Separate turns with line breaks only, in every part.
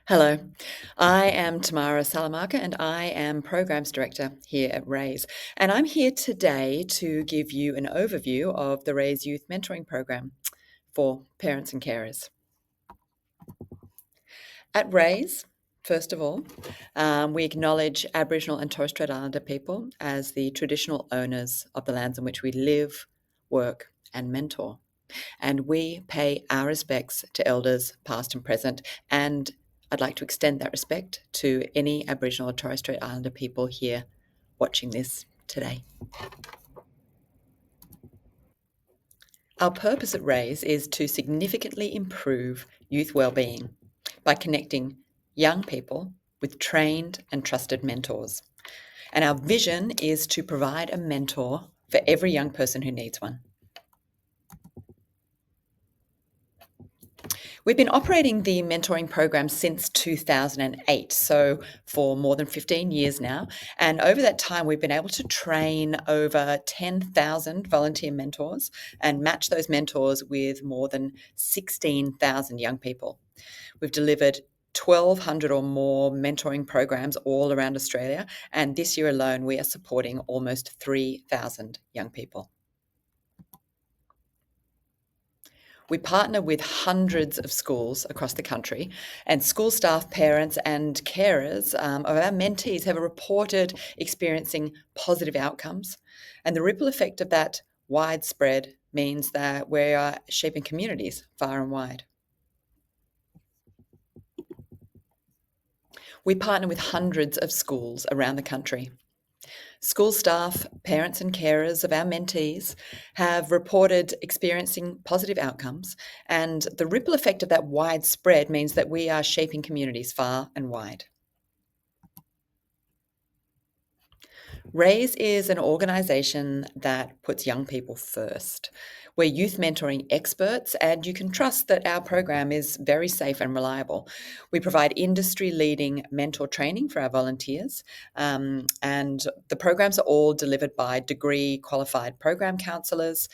Hello, I am Tamara Salamanca and I am Programs Director here at RAISE. And I'm here today to give you an overview of the RAISE Youth Mentoring Program for parents and carers. At RAISE, first of all, we acknowledge Aboriginal and Torres Strait Islander people as the traditional owners of the lands on which we live, work, and mentor. And we pay our respects to elders, past and present, and I'd like to extend that respect to any Aboriginal or Torres Strait Islander people here watching this today. Our purpose at RAISE is to significantly improve youth wellbeing by connecting young people with trained and trusted mentors. And our vision is to provide a mentor for every young person who needs one. We've been operating the mentoring program since 2008, so for more than 15 years now. And over that time, we've been able to train over 10,000 volunteer mentors and match those mentors with more than 16,000 young people. We've delivered 1,200 or more mentoring programs all around Australia, and this year alone, we are supporting almost 3,000 young people. We partner with hundreds of schools across the country, and school staff, parents, and carers of our mentees have reported experiencing positive outcomes. And the ripple effect of that widespread means that we are shaping communities far and wide. We partner with hundreds of schools around the country. School staff, parents, and carers of our mentees have reported experiencing positive outcomes, and the ripple effect of that widespread means that we are shaping communities far and wide. RAISE is an organisation that puts young people first. We're youth mentoring experts, and you can trust that our program is very safe and reliable. We provide industry-leading mentor training for our volunteers, and the programs are all delivered by degree-qualified program counsellors,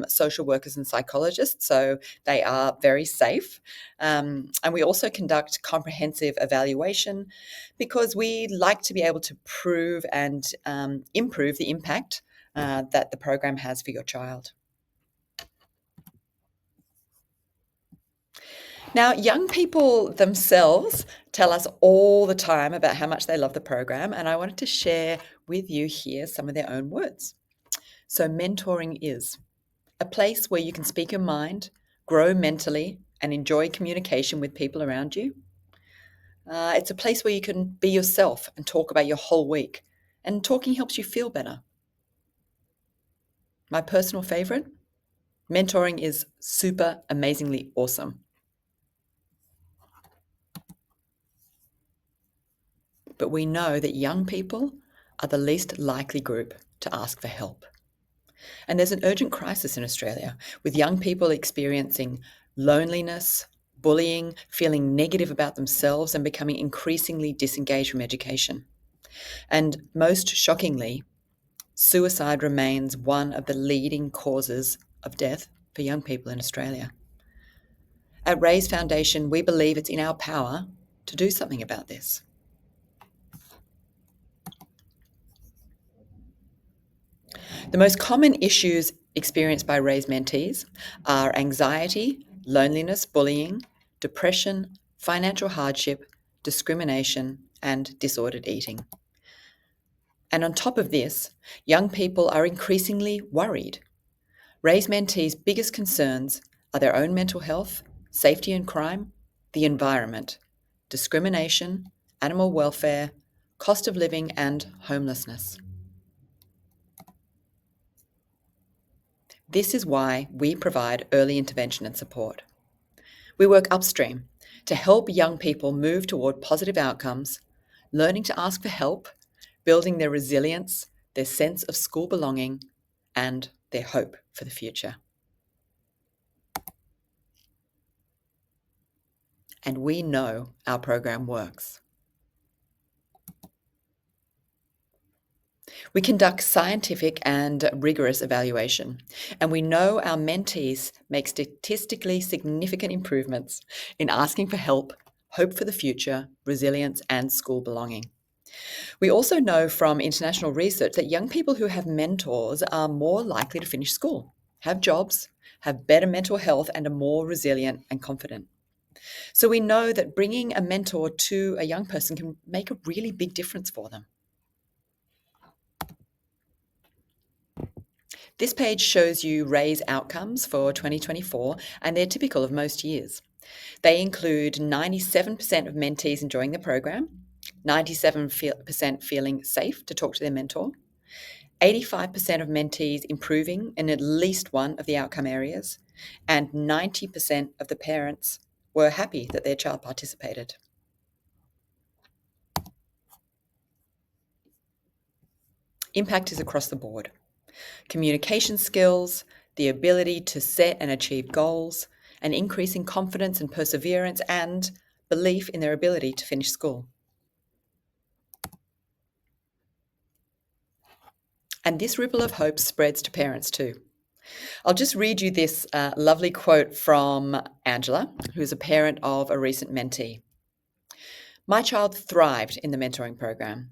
social workers and psychologists, so they are very safe. And we also conduct comprehensive evaluation because we like to be able to prove and improve the impact that the program has for your child. Now, young people themselves tell us all the time about how much they love the program, and I wanted to share with you here some of their own words. So, mentoring is a place where you can speak your mind, grow mentally, and enjoy communication with people around you. It's a place where you can be yourself and talk about your whole week, and talking helps you feel better. My personal favorite, mentoring is super amazingly awesome. But we know that young people are the least likely group to ask for help. And there's an urgent crisis in Australia with young people experiencing loneliness, bullying, feeling negative about themselves, and becoming increasingly disengaged from education. And most shockingly, suicide remains one of the leading causes of death for young people in Australia. At RAISE Foundation, we believe it's in our power to do something about this. The most common issues experienced by RAISE mentees are anxiety, loneliness, bullying, depression, financial hardship, discrimination, and disordered eating. And on top of this, young people are increasingly worried. RAISE mentees' biggest concerns are their own mental health, safety and crime, the environment, discrimination, animal welfare, cost of living, and homelessness. This is why we provide early intervention and support. We work upstream to help young people move toward positive outcomes, learning to ask for help, building their resilience, their sense of school belonging, and their hope for the future. And we know our program works. We conduct scientific and rigorous evaluation, and we know our mentees make statistically significant improvements in asking for help, hope for the future, resilience, and school belonging. We also know from international research that young people who have mentors are more likely to finish school, have jobs, have better mental health, and are more resilient and confident. So we know that bringing a mentor to a young person can make a really big difference for them. This page shows you RAISE outcomes for 2024, and they're typical of most years. They include 97% of mentees enjoying the program, 97% feeling safe to talk to their mentor, 85% of mentees improving in at least one of the outcome areas, and 90% of the parents were happy that their child participated. Impact is across the board. Communication skills, the ability to set and achieve goals, an increase in confidence and perseverance, and belief in their ability to finish school. And this ripple of hope spreads to parents too. I'll just read you this lovely quote from Angela, who's a parent of a recent mentee. My child thrived in the mentoring program.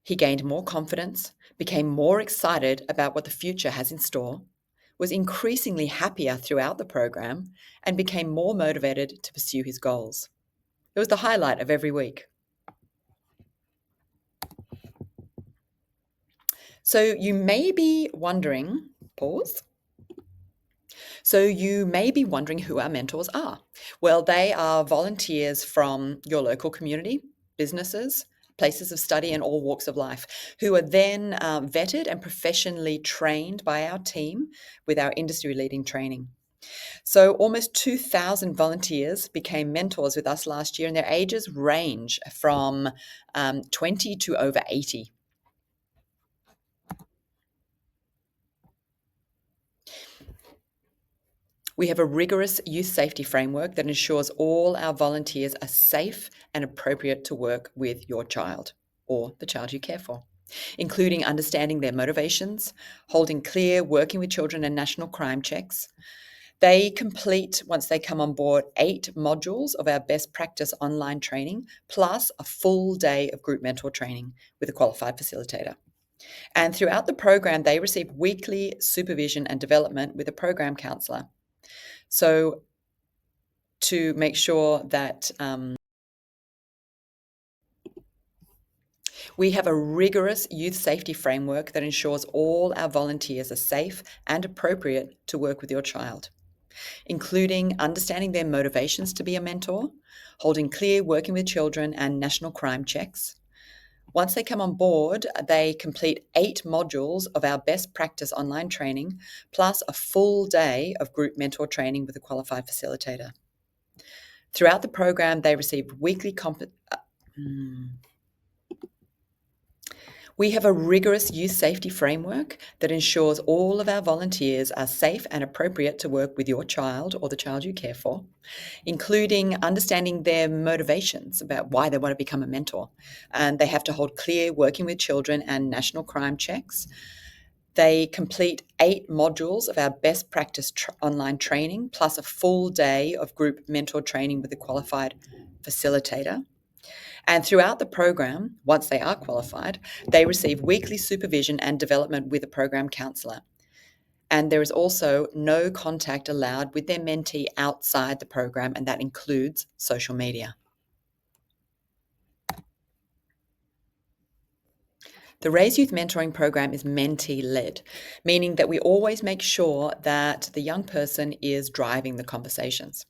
He gained more confidence, became more excited about what the future has in store, was increasingly happier throughout the program, and became more motivated to pursue his goals. It was the highlight of every week. So you may be wondering, pause. So you may be wondering who our mentors are. Well, they are volunteers from your local community, businesses, places of study, and all walks of life, who are then vetted and professionally trained by our team with our industry-leading training. So almost 2,000 volunteers became mentors with us last year, and their ages range from 20 to over 80. We have a rigorous youth safety framework that ensures all our volunteers are safe and appropriate to work with your child or the child you care for, including understanding their motivations, holding clear, working with children, and national crime checks. They complete, once they come on board, 8 modules of our best practice online training, plus a full day of group mentor training with a qualified facilitator. And throughout the program, they receive weekly supervision and development with a program counselor. So to make sure that we have a rigorous youth safety framework that ensures all our volunteers are safe and appropriate to work with your child, including understanding their motivations to be a mentor, holding clear working with children, and national crime checks. Once they come on board, they complete 8 modules of our best practice online training, plus a full day of group mentor training with a qualified facilitator. Throughout the program, they receive weekly We have a rigorous youth safety framework that ensures all of our volunteers are safe and appropriate to work with your child or the child you care for, including understanding their motivations about why they want to become a mentor. And they have to hold clear working with children and national crime checks. They complete 8 modules of our best practice online training, plus a full day of group mentor training with a qualified facilitator. And throughout the program, once they are qualified, they receive weekly supervision and development with a program counsellor. And there is also no contact allowed with their mentee outside the program, and that includes social media. The Raise Youth Mentoring Program is mentee-led, meaning that we always make sure that the young person is driving the conversations.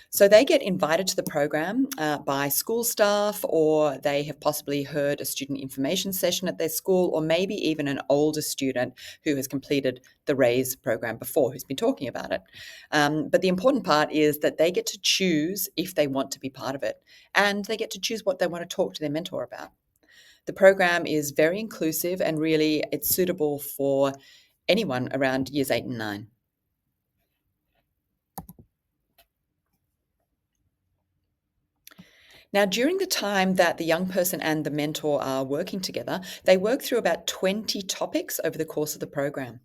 So they get invited to the program by school staff, or they have possibly heard a student information session at their school, or maybe even an older student who has completed the RAISE program before, who's been talking about it. But the important part is that they get to choose if they want to be part of it, and they get to choose what they want to talk to their mentor about. The program is very inclusive, and really it's suitable for anyone around years 8 and 9. Now, during the time that the young person and the mentor are working together, they work through about 20 topics over the course of the program.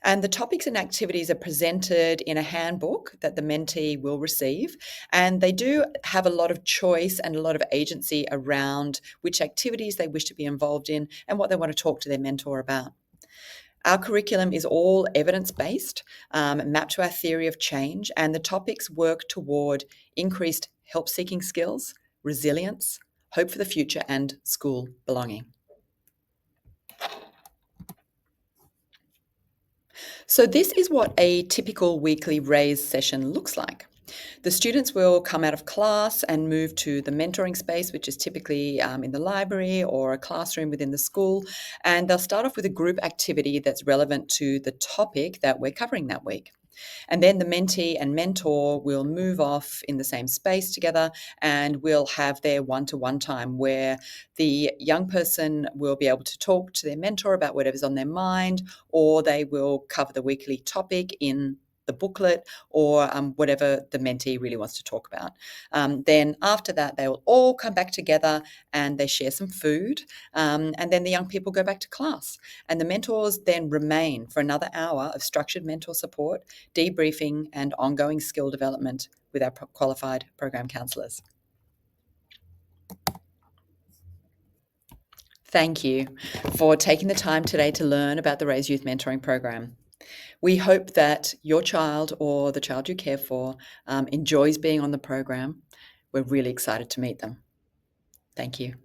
And the topics and activities are presented in a handbook that the mentee will receive. And they do have a lot of choice and a lot of agency around which activities they wish to be involved in and what they want to talk to their mentor about. Our curriculum is all evidence-based, mapped to our theory of change, and the topics work toward increased help-seeking skills, resilience, hope for the future, and school belonging. So this is what a typical weekly RAISE session looks like. The students will come out of class and move to the mentoring space, which is typically in the library or a classroom within the school. And they'll start off with a group activity that's relevant to the topic that we're covering that week. And then the mentee and mentor will move off in the same space together and we'll have their one-to-one time where the young person will be able to talk to their mentor about whatever's on their mind, or they will cover the weekly topic in the booklet or whatever the mentee really wants to talk about. Then after that, they will all come back together and they share some food. And then the young people go back to class. And the mentors then remain for another hour of structured mentor support, debriefing, and ongoing skill development with our qualified program counsellors. Thank you for taking the time today to learn about the RAISE Youth Mentoring Program. We hope that your child or the child you care for enjoys being on the program. We're really excited to meet them. Thank you.